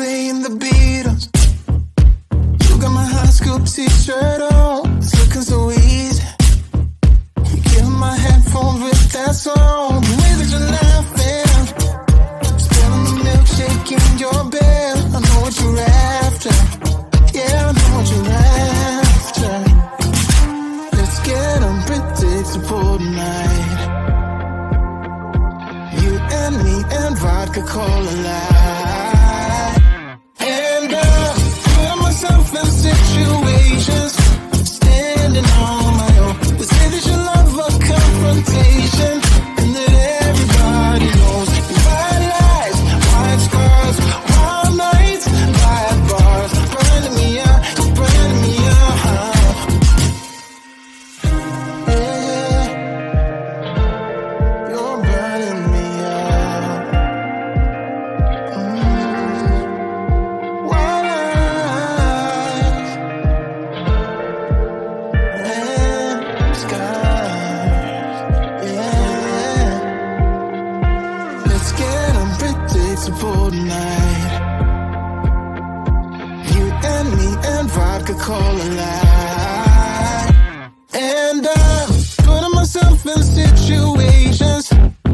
playing the Beatles. You got my high school t-shirt on. It's looking so easy. You give my headphones with that song. The way that you're laughing, spilling the milkshake in your bed. I know what you're after. Yeah, I know what you're after. Let's get unpredictable tonight. You and me and vodka cola light. And I'm putting myself in situations, standing on my own. They say that you love a confrontation, and that everybody knows. White lies, white scars, wild nights, bad bars, burning me out, burning me out. Yeah, you're burning me out. White lies and scars. Yeah, let's get unpredictable tonight. You and me and vodka cola light. And I'm putting myself in situations,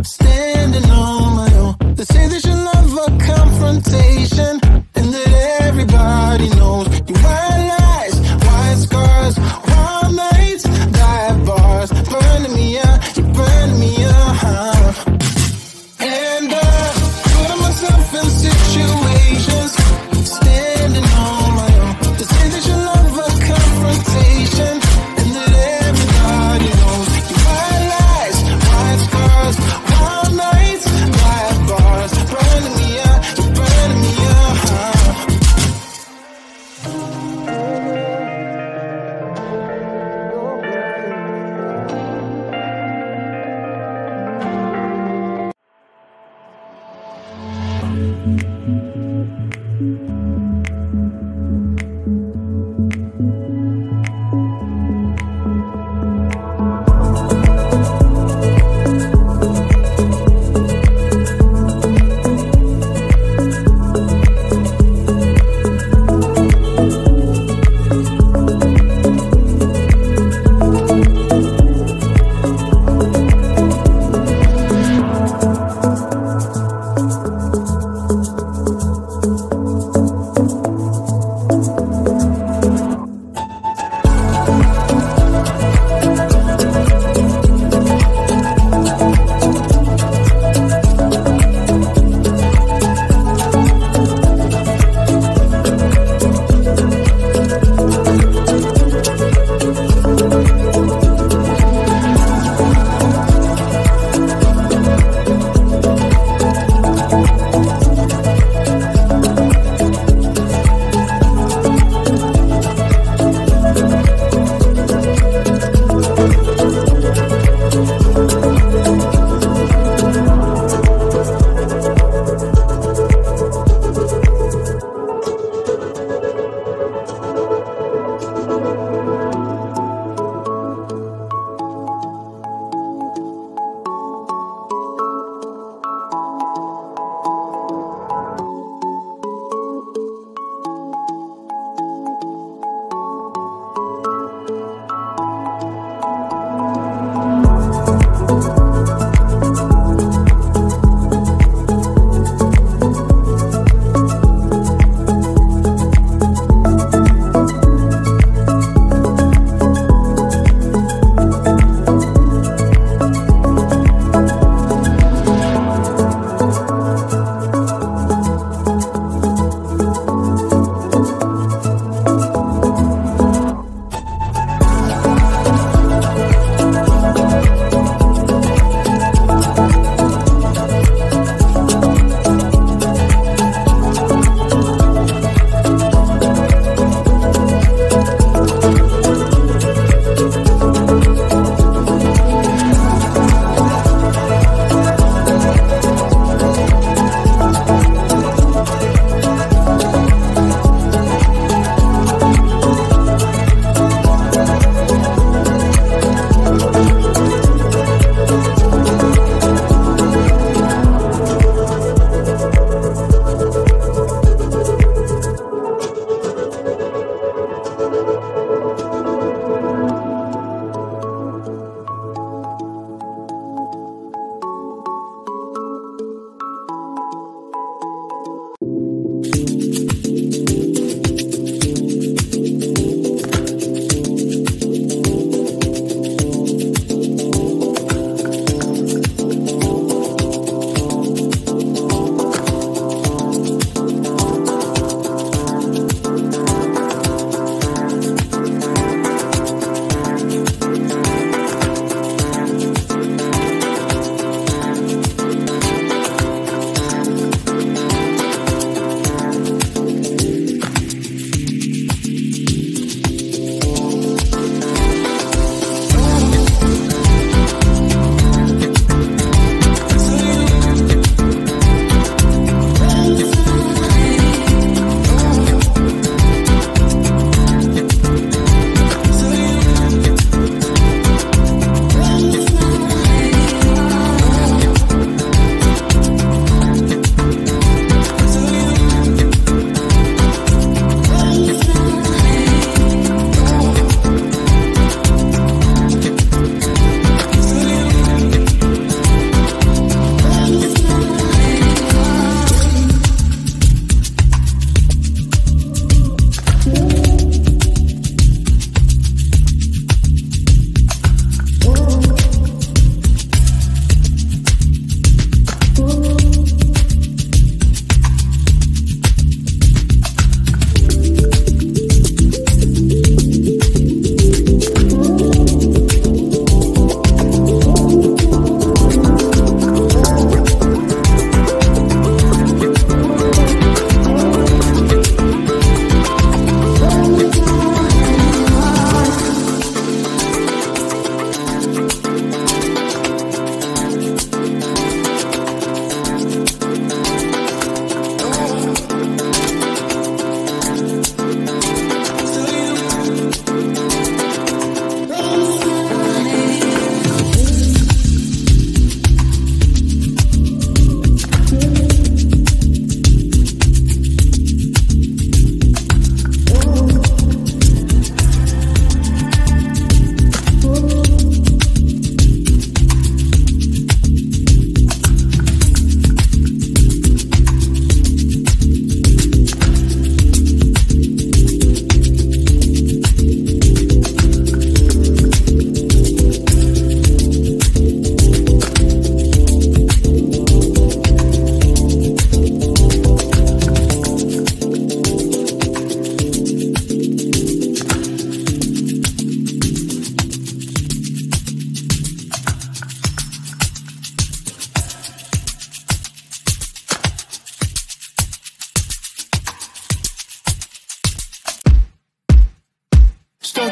standing on my own. They say that you love a confrontation, and that everybody knows. You white lies, white scars, wild nights, dive bars, burning me out, you're burning me out. And I'm putting myself in situations, standing on my own. They say that you love a confrontation.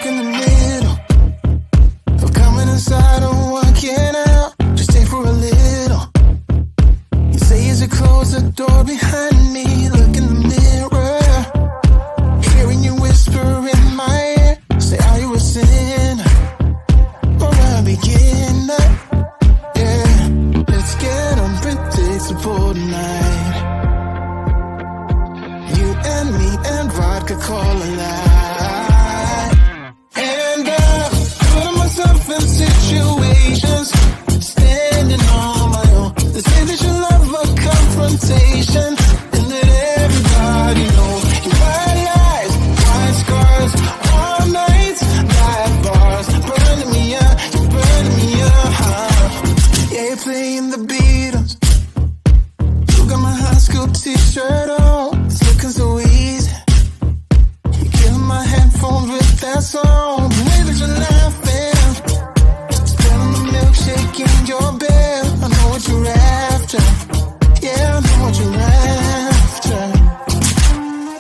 stuck in the middle of coming inside and walking out. Just stay for a little. You say as you close the door behind me, look in the mirror, hearing you whisper in my ear, say, are you a sinner or a beginner? Yeah, let's get unpredictable tonight. You and me and vodka Cola Light. And I'm putting myself in situations, standing on my own. They say that you love a confrontation, and that everybody knows you white lies, white scars, all nights, black bars, burning me up, you're burning me up. Yeah, you're playing the Beatles. You got my high school t-shirt on, it's looking so easy. You're killing my headphones with that song. The way that you're laughing, spilling the milkshake in your bed. I know what you're after. Yeah, I know what you're after.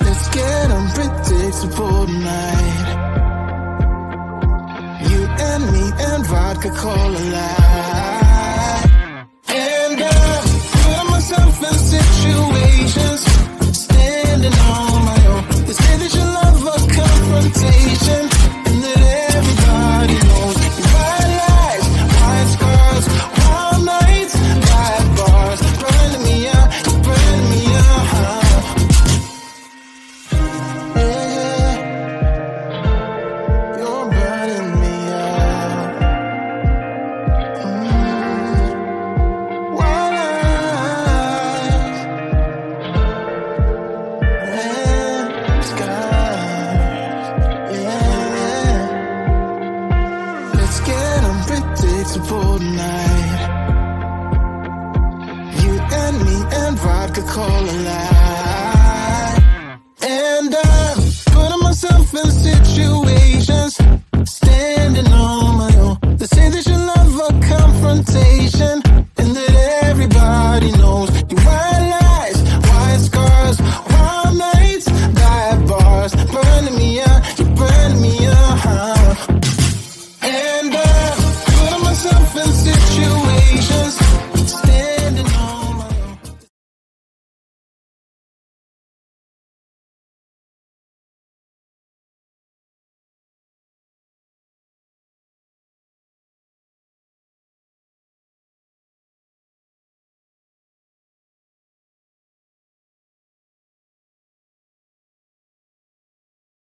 Let's get unpredictable tonight. You and me and vodka Cola Light. And I'm putting myself in situations, standing on my own. They say that you love a confrontation, and that everybody knows you white lies, white scars, all nights, black bars, burning me up, you're burning me up. Yeah, you're burning me up. White lies, red skies, yeah. Let's get unpredictable tonight. You and me and vodka Cola Light.